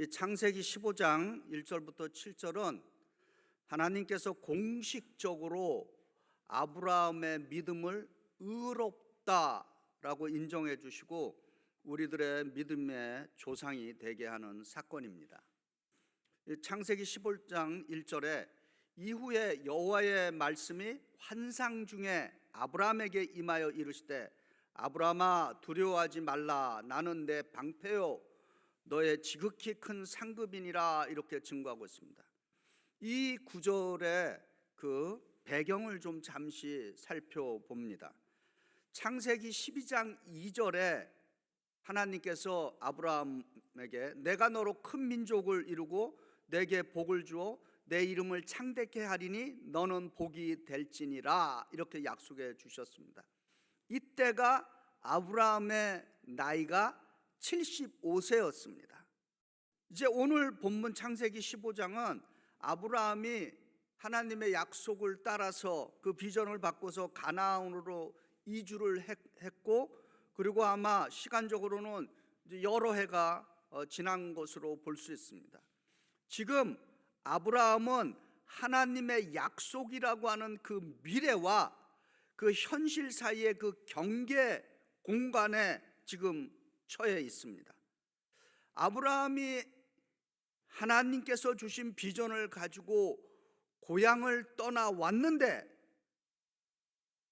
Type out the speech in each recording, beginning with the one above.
이 창세기 15장 1절부터 7절은 하나님께서 공식적으로 아브라함의 믿음을 의롭다라고 인정해 주시고 우리들의 믿음의 조상이 되게 하는 사건입니다. 창세기 15장 1절에 이후에 여호와의 말씀이 환상 중에 아브라함에게 임하여 이르시되 아브라함아 두려워하지 말라 나는 내 방패요 너의 지극히 큰 상급이니라 이렇게 증거하고 있습니다. 이 구절의 그 배경을 좀 잠시 살펴봅니다. 창세기 12장 2절에 하나님께서 아브라함에게 내가 너로 큰 민족을 이루고 내게 복을 주어 내 이름을 창대케 하리니 너는 복이 될지니라 이렇게 약속해 주셨습니다. 이때가 아브라함의 나이가 75세였습니다. 이제 오늘 본문 창세기 15장은 아브라함이 하나님의 약속을 따라서 그 비전을 바꿔서 가나안으로 이주를 했고, 그리고 아마 시간적으로는 여러 해가 지난 것으로 볼 수 있습니다. 지금 아브라함은 하나님의 약속이라고 하는 그 미래와 그 현실 사이의 그 경계 공간에 지금 처해 있습니다. 아브라함이 하나님께서 주신 비전을 가지고 고향을 떠나왔는데,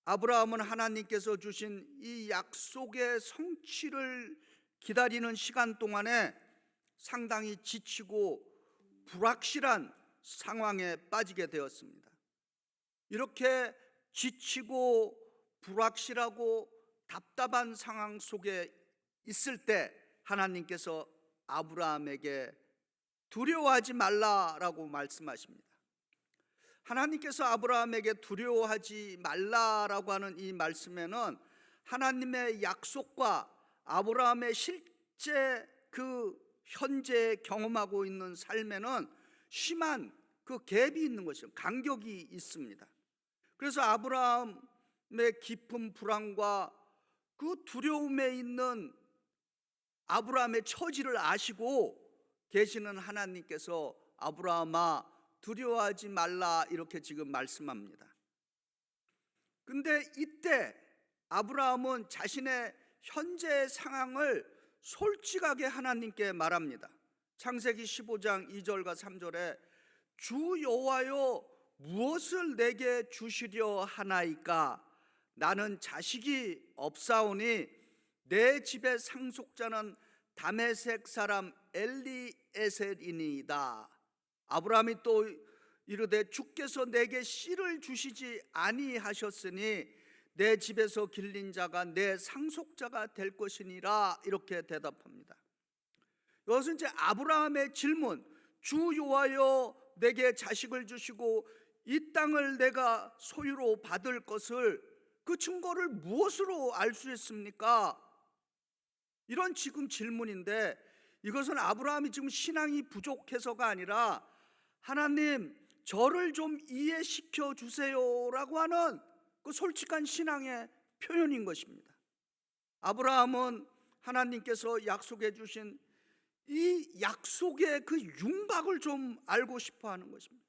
아브라함은 하나님께서 주신 이 약속의 성취를 기다리는 시간 동안에 상당히 지치고 불확실한 상황에 빠지게 되었습니다. 이렇게 지치고 불확실하고 답답한 상황 속에 있을 때 하나님께서 아브라함에게 두려워하지 말라라고 말씀하십니다. 하나님께서 아브라함에게 두려워하지 말라라고 하는 이 말씀에는 하나님의 약속과 아브라함의 실제 그 현재 경험하고 있는 삶에는 심한 그 갭이 있는 것이죠. 간격이 있습니다. 그래서 아브라함의 깊은 불안과 그 두려움에 있는 아브라함의 처지를 아시고 계시는 하나님께서 아브라함아 두려워하지 말라 이렇게 지금 말씀합니다. 근데 이때 아브라함은 자신의 현재 상황을 솔직하게 하나님께 말합니다. 창세기 15장 2절과 3절에 주 여호와여 무엇을 내게 주시려 하나이까 나는 자식이 없사오니 내 집의 상속자는 다메섹 사람 엘리에셀이니이다. 아브라함이 또 이르되 주께서 내게 씨를 주시지 아니하셨으니 내 집에서 길린 자가 내 상속자가 될 것이니라 이렇게 대답합니다. 이것은 이제 아브라함의 질문, 주 여호와여 내게 자식을 주시고 이 땅을 내가 소유로 받을 것을 그 증거를 무엇으로 알 수 있습니까? 이런 지금 질문인데, 이것은 아브라함이 지금 신앙이 부족해서가 아니라 하나님 저를 좀 이해시켜 주세요라고 하는 그 솔직한 신앙의 표현인 것입니다. 아브라함은 하나님께서 약속해 주신 이 약속의 그 윤곽을 좀 알고 싶어 하는 것입니다.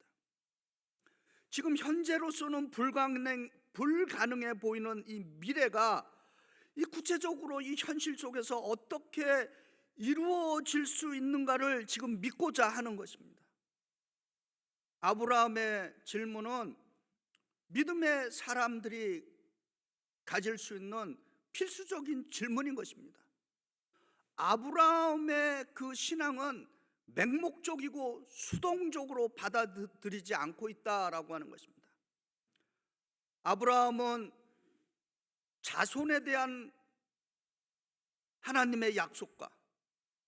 지금 현재로서는 불가능해 보이는 이 미래가 이 구체적으로 이 현실 속에서 어떻게 이루어질 수 있는가를 지금 믿고자 하는 것입니다. 아브라함의 질문은 믿음의 사람들이 가질 수 있는 필수적인 질문인 것입니다. 아브라함의 그 신앙은 맹목적이고 수동적으로 받아들이지 않고 있다라고 하는 것입니다. 아브라함은 자손에 대한 하나님의 약속과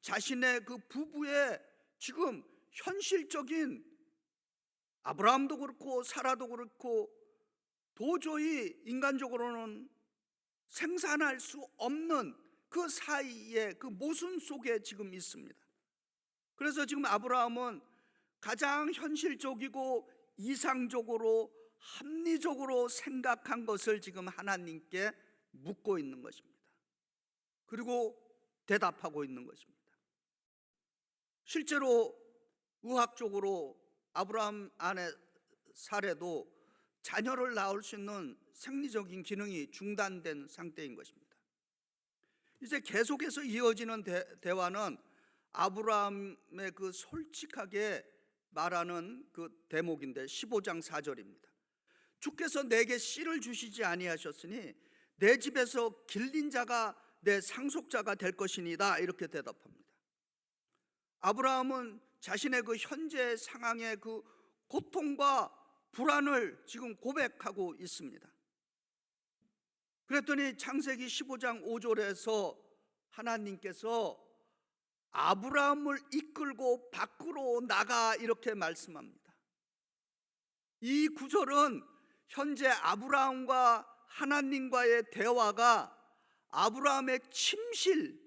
자신의 그 부부의 지금 현실적인, 아브라함도 그렇고 사라도 그렇고 도저히 인간적으로는 생산할 수 없는 그 사이에 그 모순 속에 지금 있습니다. 그래서 지금 아브라함은 가장 현실적이고 이상적으로 합리적으로 생각한 것을 지금 하나님께 묻고 있는 것입니다. 그리고 대답하고 있는 것입니다. 실제로 의학적으로 아브라함 안의 사례도 자녀를 낳을 수 있는 생리적인 기능이 중단된 상태인 것입니다. 이제 계속해서 이어지는 대화는 아브라함의 그 솔직하게 말하는 그 대목인데 15장 4절입니다. 주께서 내게 씨를 주시지 아니하셨으니 내 집에서 길린 자가 내 상속자가 될 것이니이다, 이렇게 대답합니다. 아브라함은 자신의 그 현재 상황의 그 고통과 불안을 지금 고백하고 있습니다. 그랬더니 창세기 15장 5절에서 하나님께서 아브라함을 이끌고 밖으로 나가, 이렇게 말씀합니다. 이 구절은 현재 아브라함과 하나님과의 대화가 아브라함의 침실인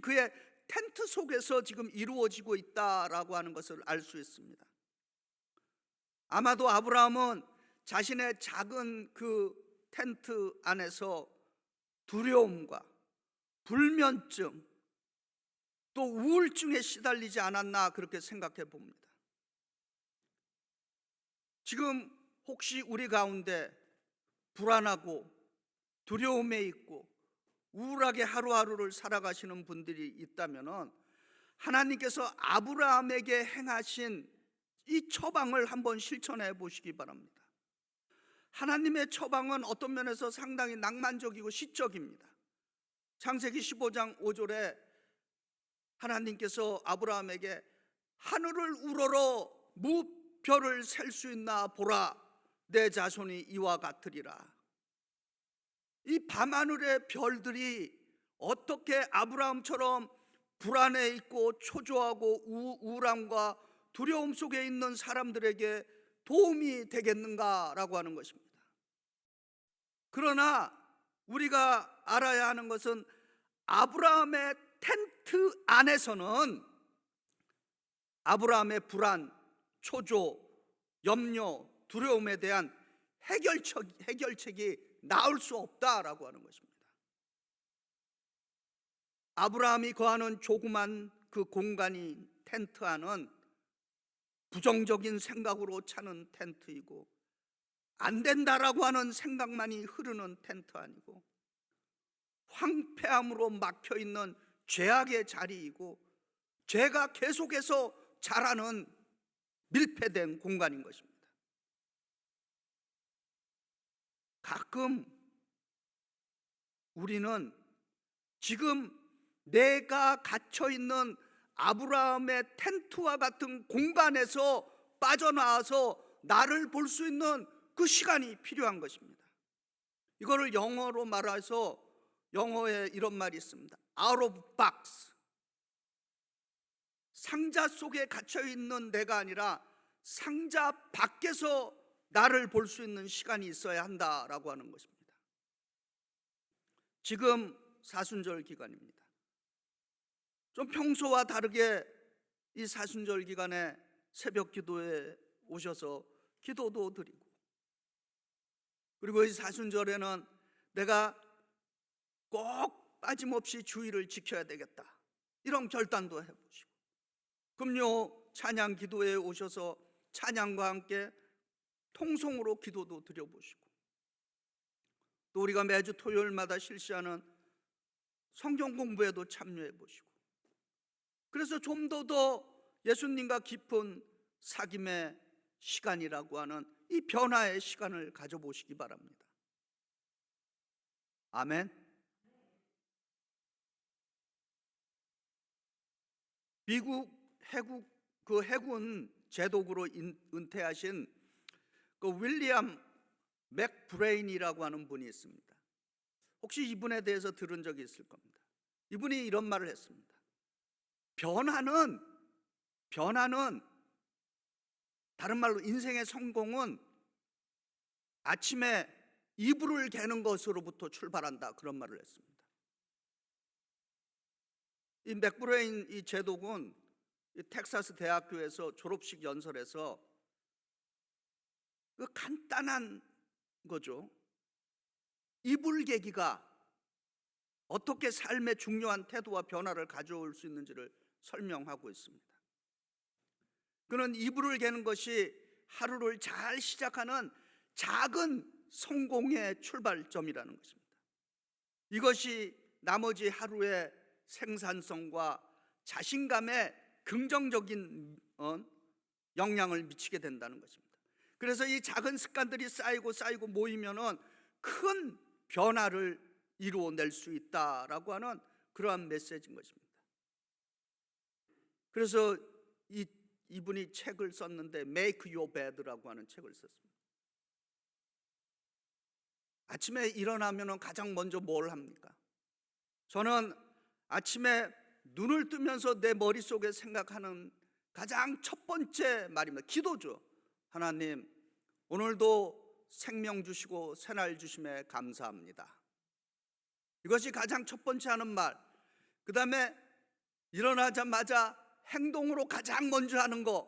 그의 텐트 속에서 지금 이루어지고 있다라고 하는 것을 알 수 있습니다. 아마도 아브라함은 자신의 작은 그 텐트 안에서 두려움과 불면증, 또 우울증에 시달리지 않았나, 그렇게 생각해 봅니다. 지금 혹시 우리 가운데 불안하고 두려움에 있고 우울하게 하루하루를 살아가시는 분들이 있다면 하나님께서 아브라함에게 행하신 이 처방을 한번 실천해 보시기 바랍니다. 하나님의 처방은 어떤 면에서 상당히 낭만적이고 시적입니다. 창세기 15장 5절에 하나님께서 아브라함에게 하늘을 우러러 무별을 셀 수 있나 보라, 내 자손이 이와 같으리라. 이 밤하늘의 별들이 어떻게 아브라함처럼 불안해 있고 초조하고 우울함과 두려움 속에 있는 사람들에게 도움이 되겠는가라고 하는 것입니다. 그러나 우리가 알아야 하는 것은 아브라함의 텐트 안에서는 아브라함의 불안, 초조, 염려, 두려움에 대한 해결책이 나올 수 없다라고 하는 것입니다. 아브라함이 거하는 조그만 그 공간이 텐트 안은 부정적인 생각으로 차는 텐트이고, 안 된다라고 하는 생각만이 흐르는 텐트 아니고, 황폐함으로 막혀있는 죄악의 자리이고, 죄가 계속해서 자라는 밀폐된 공간인 것입니다. 가끔 우리는 지금 내가 갇혀있는 아브라함의 텐트와 같은 공간에서 빠져나와서 나를 볼 수 있는 그 시간이 필요한 것입니다. 이거를 영어로 말해서 영어에 이런 말이 있습니다. Out of box. 상자 속에 갇혀있는 내가 아니라 상자 밖에서 나를 볼 수 있는 시간이 있어야 한다라고 하는 것입니다. 지금 사순절 기간입니다. 좀 평소와 다르게 이 사순절 기간에 새벽 기도에 오셔서 기도도 드리고, 그리고 이 사순절에는 내가 꼭 빠짐없이 주의를 지켜야 되겠다, 이런 결단도 해보시고, 금요 찬양 기도에 오셔서 찬양과 함께 통성으로 기도도 드려보시고, 또 우리가 매주 토요일마다 실시하는 성경 공부에도 참여해 보시고, 그래서 좀 더 예수님과 깊은 사귐의 시간이라고 하는 이 변화의 시간을 가져보시기 바랍니다. 아멘. 미국 해군 제독으로 은퇴하신 그 윌리엄 맥브레인이라고 하는 분이 있습니다. 혹시 이분에 대해서 들은 적이 있을 겁니다. 이분이 이런 말을 했습니다. 변화는 다른 말로 인생의 성공은 아침에 이불을 개는 것으로부터 출발한다, 그런 말을 했습니다. 이 맥브레인 이 제독은 이 텍사스 대학교에서 졸업식 연설에서 그 간단한 거죠. 이불 개기가 어떻게 삶의 중요한 태도와 변화를 가져올 수 있는지를 설명하고 있습니다. 그는 이불을 개는 것이 하루를 잘 시작하는 작은 성공의 출발점이라는 것입니다. 이것이 나머지 하루의 생산성과 자신감에 긍정적인 영향을 미치게 된다는 것입니다. 그래서 이 작은 습관들이 쌓이고 모이면은 큰 변화를 이루어낼 수 있다라고 하는 그러한 메시지인 것입니다. 그래서 이분이 책을 썼는데 Make Your Bed라고 하는 책을 썼습니다. 아침에 일어나면 가장 먼저 뭘 합니까? 저는 아침에 눈을 뜨면서 내 머릿속에 생각하는 가장 첫 번째 말입니다. 기도죠. 하나님, 오늘도 생명 주시고 새날 주심에 감사합니다. 이것이 가장 첫 번째 하는 말. 그 다음에 일어나자마자 행동으로 가장 먼저 하는 거,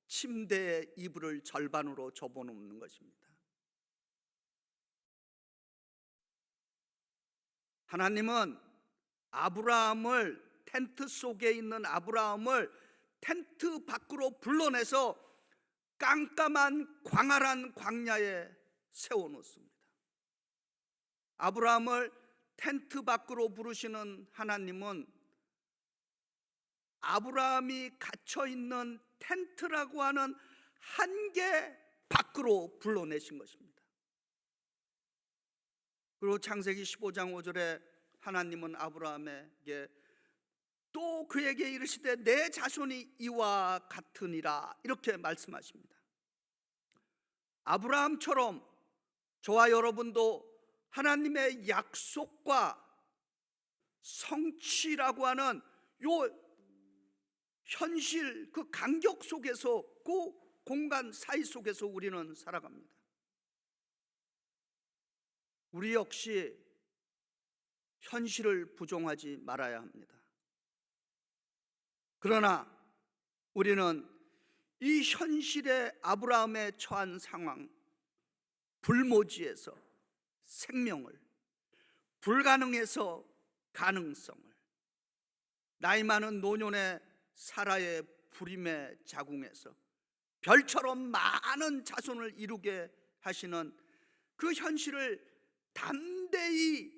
침대에 이불을 절반으로 접어놓는 것입니다. 하나님은 텐트 속에 있는 아브라함을 텐트 밖으로 불러내서 깜깜한 광활한 광야에 세워놓습니다. 아브라함을 텐트 밖으로 부르시는 하나님은 아브라함이 갇혀있는 텐트라고 하는 한계 밖으로 불러내신 것입니다. 그리고 창세기 15장 5절에 하나님은 아브라함에게 또 그에게 이르시되 내 자손이 이와 같으니라 이렇게 말씀하십니다. 아브라함처럼 저와 여러분도 하나님의 약속과 성취라고 하는 요 현실, 그 간격 속에서, 그 공간 사이 속에서 우리는 살아갑니다. 우리 역시 현실을 부정하지 말아야 합니다. 그러나 우리는 이 현실의 아브라함에 처한 상황, 불모지에서 생명을, 불가능에서 가능성을, 나이 많은 노년의 사라의 불임의 자궁에서 별처럼 많은 자손을 이루게 하시는 그 현실을 담대히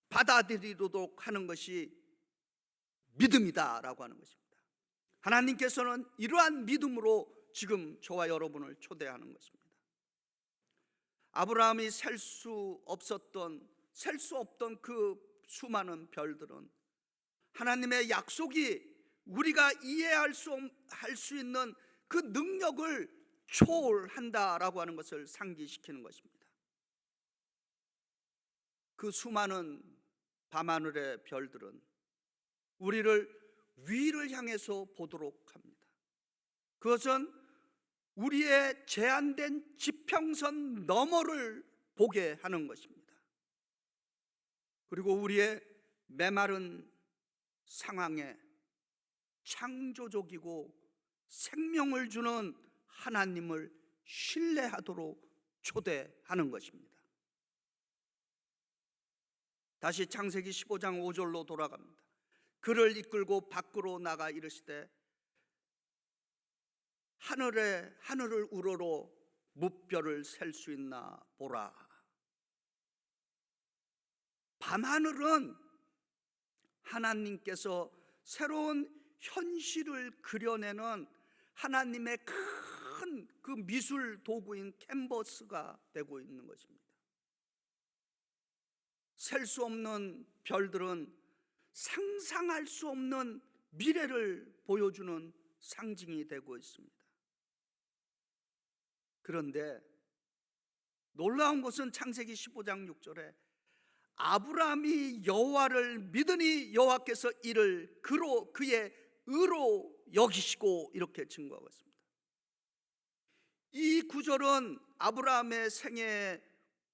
받아들이도록 하는 것이 믿음이다라고 하는 것입니다. 하나님께서는 이러한 믿음으로 지금 저와 여러분을 초대하는 것입니다. 아브라함이 셀 수 없던 그 수많은 별들은 하나님의 약속이 우리가 이해할 수 있는 그 능력을 초월한다라고 하는 것을 상기시키는 것입니다. 그 수많은 밤하늘의 별들은 우리를 위를 향해서 보도록 합니다. 그것은 우리의 제한된 지평선 너머를 보게 하는 것입니다. 그리고 우리의 메마른 상황에 창조적이고 생명을 주는 하나님을 신뢰하도록 초대하는 것입니다. 다시 창세기 15장 5절로 돌아갑니다. 그를 이끌고 밖으로 나가 이르시되 하늘을 우러러 무별을 셀 수 있나 보라. 밤하늘은 하나님께서 새로운 현실을 그려내는 하나님의 큰 그 미술 도구인 캔버스가 되고 있는 것입니다. 셀 수 없는 별들은 상상할 수 없는 미래를 보여주는 상징이 되고 있습니다. 그런데 놀라운 것은 창세기 15장 6절에 아브라함이 여호와를 믿으니 여호와께서 이를 그의 의로 여기시고 이렇게 증거하고 있습니다. 이 구절은 아브라함의 생애의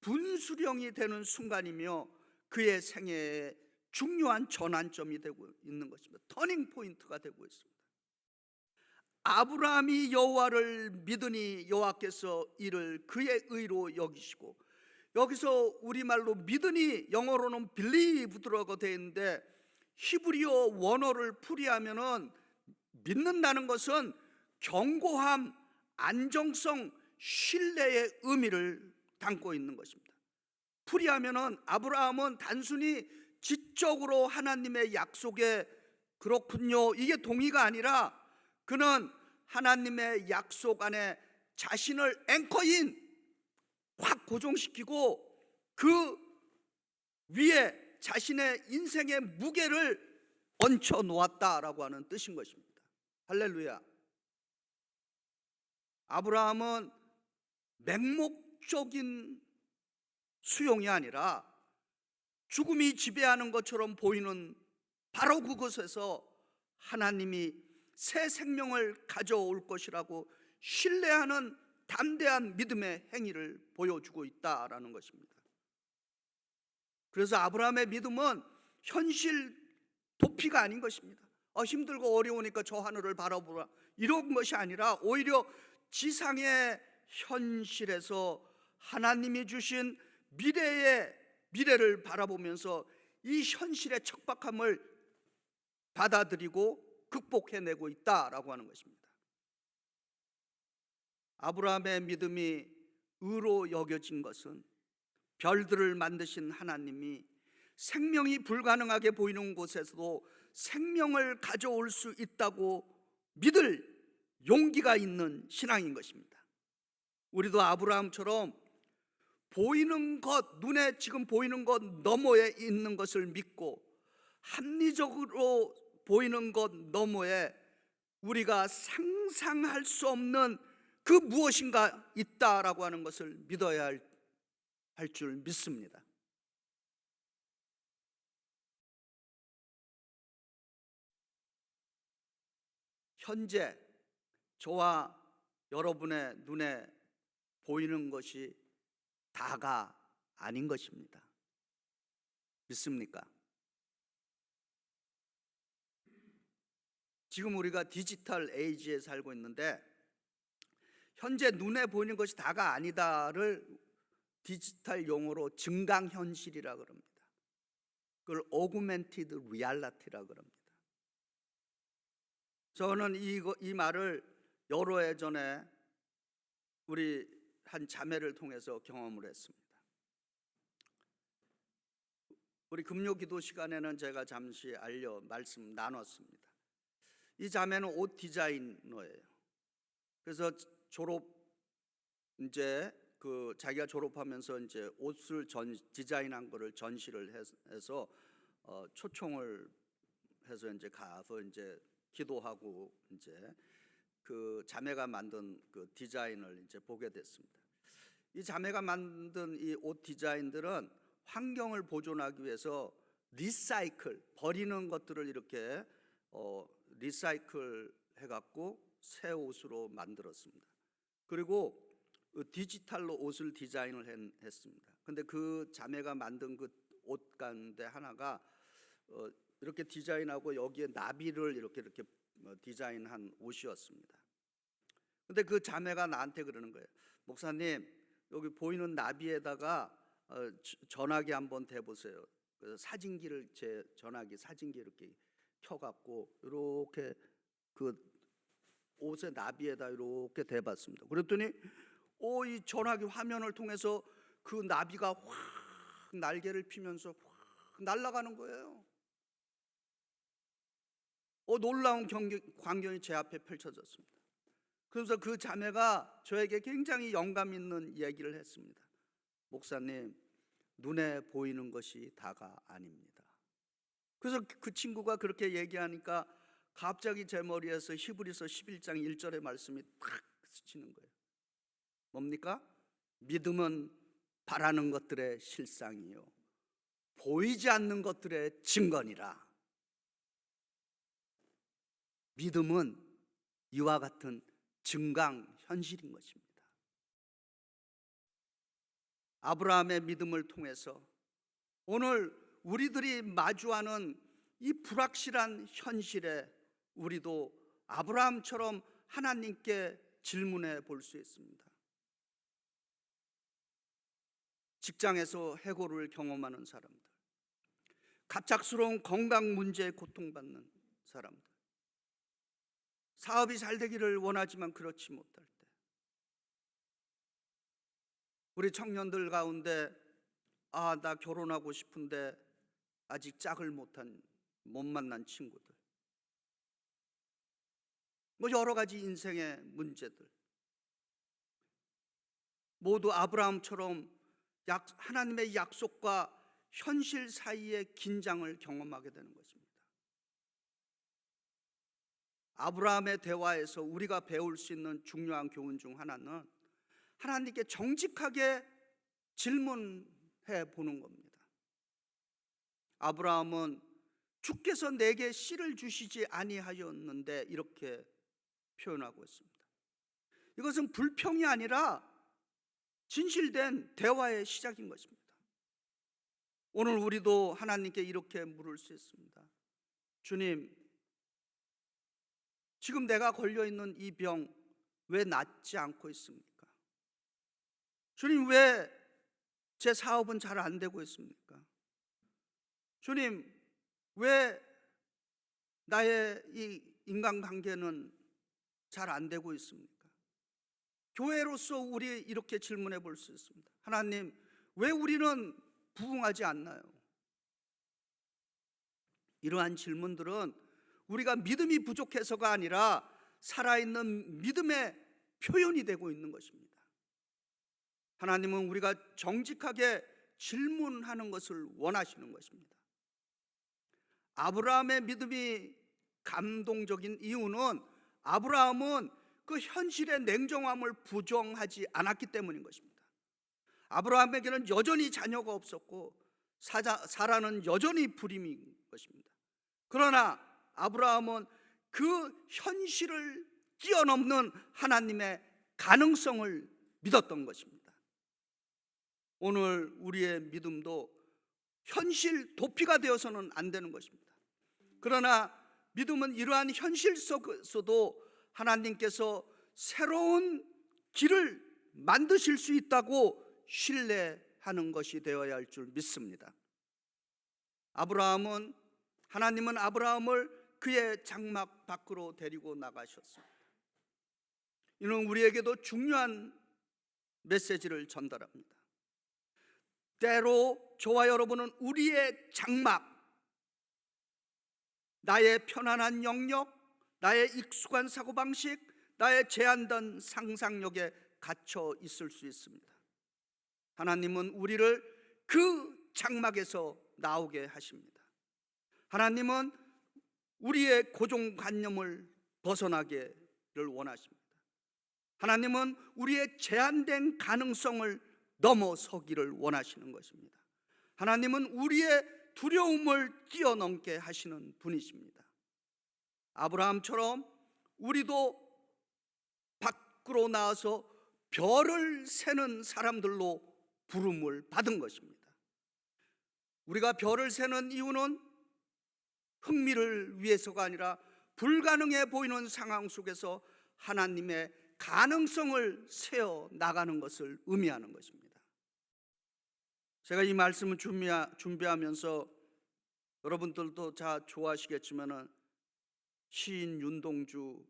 분수령이 되는 순간이며 그의 생애의 중요한 전환점이 되고 있는 것입니다. 터닝 포인트가 되고 있습니다. 아브라함이 여호와를 믿으니 여호와께서 이를 그의 의로 여기시고, 여기서 우리말로 믿으니 영어로는 believe라고 되어 있는데 히브리어 원어를 풀이하면은 믿는다는 것은 견고함, 안정성, 신뢰의 의미를 담고 있는 것입니다. 풀이하면은 아브라함은 단순히 지적으로 하나님의 약속에 그렇군요, 이게 동의가 아니라 그는 하나님의 약속 안에 자신을 앵커인 확 고정시키고 그 위에 자신의 인생의 무게를 얹혀 놓았다라고 하는 뜻인 것입니다. 할렐루야. 아브라함은 맹목적인 수용이 아니라 죽음이 지배하는 것처럼 보이는 바로 그곳에서 하나님이 새 생명을 가져올 것이라고 신뢰하는 담대한 믿음의 행위를 보여주고 있다라는 것입니다. 그래서 아브라함의 믿음은 현실 도피가 아닌 것입니다. 힘들고 어려우니까 저 하늘을 바라보라, 이런 것이 아니라 오히려 지상의 현실에서 하나님이 주신 미래를 바라보면서 이 현실의 척박함을 받아들이고 극복해내고 있다라고 하는 것입니다. 아브라함의 믿음이 의로 여겨진 것은 별들을 만드신 하나님이 생명이 불가능하게 보이는 곳에서도 생명을 가져올 수 있다고 믿을 용기가 있는 신앙인 것입니다. 우리도 아브라함처럼 보이는 것, 눈에 지금 보이는 것 너머에 있는 것을 믿고 합리적으로 보이는 것 너머에 우리가 상상할 수 없는 그 무엇인가 있다라고 하는 것을 믿어야 할 줄 믿습니다. 현재 저와 여러분의 눈에 보이는 것이 다가 아닌 것입니다. 믿습니까? 지금 우리가 디지털 에이지에 살고 있는데 현재 눈에 보이는 것이 다가 아니다를 디지털 용어로 증강현실이라고 그럽니다. 그걸 Augmented Reality라고 그럽니다. 저는 이 말을 여러 해 전에 우리 한 자매를 통해서 경험을 했습니다. 우리 금요 기도 시간에는 제가 잠시 말씀 나눴습니다. 이 자매는 옷 디자이너예요. 그래서 이제 자기가 졸업하면서 이제 옷을 디자인한 거를 전시를 해서 초청을 해서 이제 가서 이제 기도하고 이제 그 자매가 만든 그 디자인을 이제 보게 됐습니다. 이 자매가 만든 이 옷 디자인들은 환경을 보존하기 위해서 버리는 것들을 이렇게 리사이클 해갖고 새 옷으로 만들었습니다. 그리고 디지털로 옷을 디자인을 했습니다. 근데 그 자매가 만든 그 옷 가운데 하나가 이렇게 디자인하고 여기에 나비를 이렇게 디자인한 옷이었습니다. 근데 그 자매가 나한테 그러는 거예요. 목사님, 여기 보이는 나비에다가 전화기 한번 대보세요. 그래서 제 전화기 사진기 이렇게 켜갖고 이렇게 그 옷의 나비에다 이렇게 대봤습니다. 그랬더니 이 전화기 화면을 통해서 그 나비가 확 날개를 피면서 확 날아가는 거예요. 놀라운 광경이 제 앞에 펼쳐졌습니다. 그래서 그 자매가 저에게 굉장히 영감 있는 얘기를 했습니다. 목사님, 눈에 보이는 것이 다가 아닙니다. 그래서 그 친구가 그렇게 얘기하니까 갑자기 제 머리에서 히브리서 11장 1절의 말씀이 탁 스치는 거예요. 뭡니까? 믿음은 바라는 것들의 실상이요 보이지 않는 것들의 증거니라. 믿음은 이와 같은 증강 현실인 것입니다. 아브라함의 믿음을 통해서 오늘 우리들이 마주하는 이 불확실한 현실에 우리도 아브라함처럼 하나님께 질문해 볼 수 있습니다. 직장에서 해고를 경험하는 사람들, 갑작스러운 건강 문제에 고통받는 사람들, 사업이 잘 되기를 원하지만 그렇지 못할 때, 우리 청년들 가운데 나 결혼하고 싶은데 아직 짝을 못 만난 친구들, 뭐 여러 가지 인생의 문제들, 모두 아브라함처럼 하나님의 약속과 현실 사이의 긴장을 경험하게 되는 것입니다. 아브라함의 대화에서 우리가 배울 수 있는 중요한 교훈 중 하나는 하나님께 정직하게 질문해 보는 겁니다. 아브라함은 주께서 내게 씨를 주시지 아니하였는데 이렇게 표현하고 있습니다. 이것은 불평이 아니라 진실된 대화의 시작인 것입니다. 오늘 우리도 하나님께 이렇게 물을 수 있습니다. 주님, 지금 내가 걸려있는 이 병 왜 낫지 않고 있습니까? 주님, 왜 제 사업은 잘 안 되고 있습니까? 주님, 왜 나의 이 인간관계는 잘 안 되고 있습니까? 교회로서 우리 이렇게 질문해 볼 수 있습니다. 하나님, 왜 우리는 부흥하지 않나요? 이러한 질문들은 우리가 믿음이 부족해서가 아니라 살아있는 믿음의 표현이 되고 있는 것입니다. 하나님은 우리가 정직하게 질문하는 것을 원하시는 것입니다. 아브라함의 믿음이 감동적인 이유는 아브라함은 그 현실의 냉정함을 부정하지 않았기 때문인 것입니다. 아브라함에게는 여전히 자녀가 없었고 사라는 여전히 불임인 것입니다. 그러나 아브라함은 그 현실을 뛰어넘는 하나님의 가능성을 믿었던 것입니다. 오늘 우리의 믿음도 현실 도피가 되어서는 안 되는 것입니다. 그러나 믿음은 이러한 현실 속에서도 하나님께서 새로운 길을 만드실 수 있다고 신뢰하는 것이 되어야 할 줄 믿습니다. 하나님은 아브라함을 그의 장막 밖으로 데리고 나가셨습니다. 이는 우리에게도 중요한 메시지를 전달합니다. 때로 저와 여러분은 우리의 장막, 나의 편안한 영역, 나의 익숙한 사고방식, 나의 제한된 상상력에 갇혀 있을 수 있습니다. 하나님은 우리를 그 장막에서 나오게 하십니다. 하나님은 우리의 고정관념을 벗어나기를 원하십니다. 하나님은 우리의 제한된 가능성을 넘어서기를 원하시는 것입니다. 하나님은 우리의 두려움을 뛰어넘게 하시는 분이십니다. 아브라함처럼 우리도 밖으로 나와서 별을 세는 사람들로 부름을 받은 것입니다. 우리가 별을 세는 이유는 흥미를 위해서가 아니라 불가능해 보이는 상황 속에서 하나님의 가능성을 세워 나가는 것을 의미하는 것입니다. 제가 이 말씀을 준비하면서 여러분들도 다 좋아하시겠지만 시인 윤동주가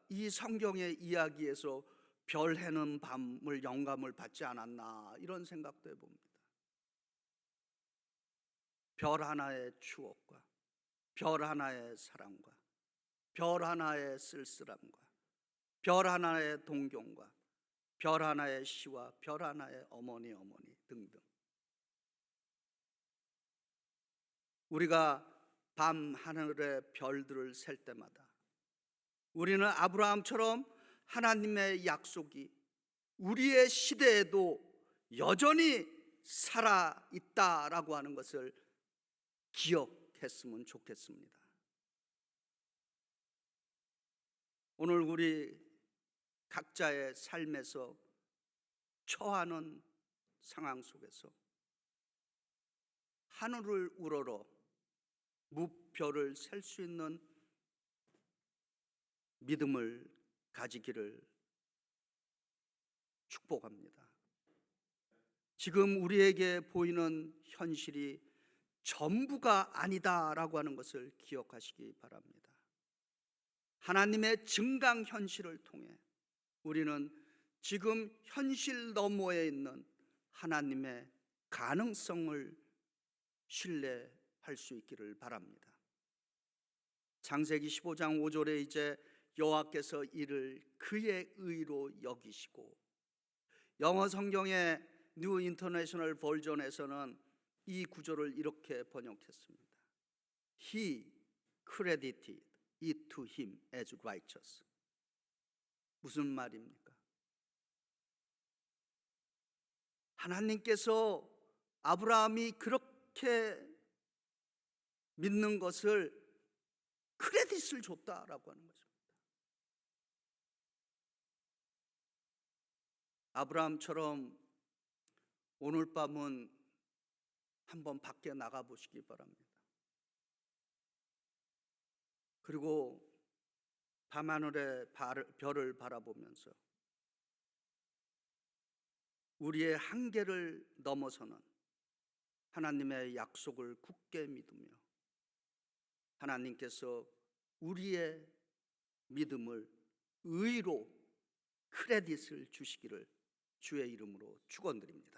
이 성경의 이야기에서 별 해는 밤을 영감을 받지 않았나 이런 생각도 해봅니다. 별 하나의 추억과 별 하나의 사랑과 별 하나의 쓸쓸함과 별 하나의 동경과 별 하나의 시와 별 하나의 어머니 등등, 우리가 밤 하늘의 별들을 셀 때마다 우리는 아브라함처럼 하나님의 약속이 우리의 시대에도 여전히 살아있다라고 하는 것을 기억했으면 좋겠습니다. 오늘 우리 각자의 삶에서 처하는 상황 속에서 하늘을 우러러 무별을 셀 수 있는 믿음을 가지기를 축복합니다. 지금 우리에게 보이는 현실이 전부가 아니다라고 하는 것을 기억하시기 바랍니다. 하나님의 증강 현실을 통해 우리는 지금 현실 너머에 있는 하나님의 가능성을 신뢰할 수 있기를 바랍니다. 창세기 15장 5절에 이제 여호와께서 이를 그의 의로 여기시고, 영어 성경의 뉴 인터내셔널 버전에서는 이 구절을 이렇게 번역했습니다. He credited it to him as righteous. 무슨 말입니까? 하나님께서 아브라함이 그렇게 믿는 것을 크레딧을 줬다라고 하는 것입니다. 아브라함처럼 오늘 밤은 한번 밖에 나가 보시기 바랍니다. 그리고 밤하늘의 별을 바라보면서 우리의 한계를 넘어서는 하나님의 약속을 굳게 믿으며 하나님께서 우리의 믿음을 의로 크레딧을 주시기를 주의 이름으로 축원드립니다.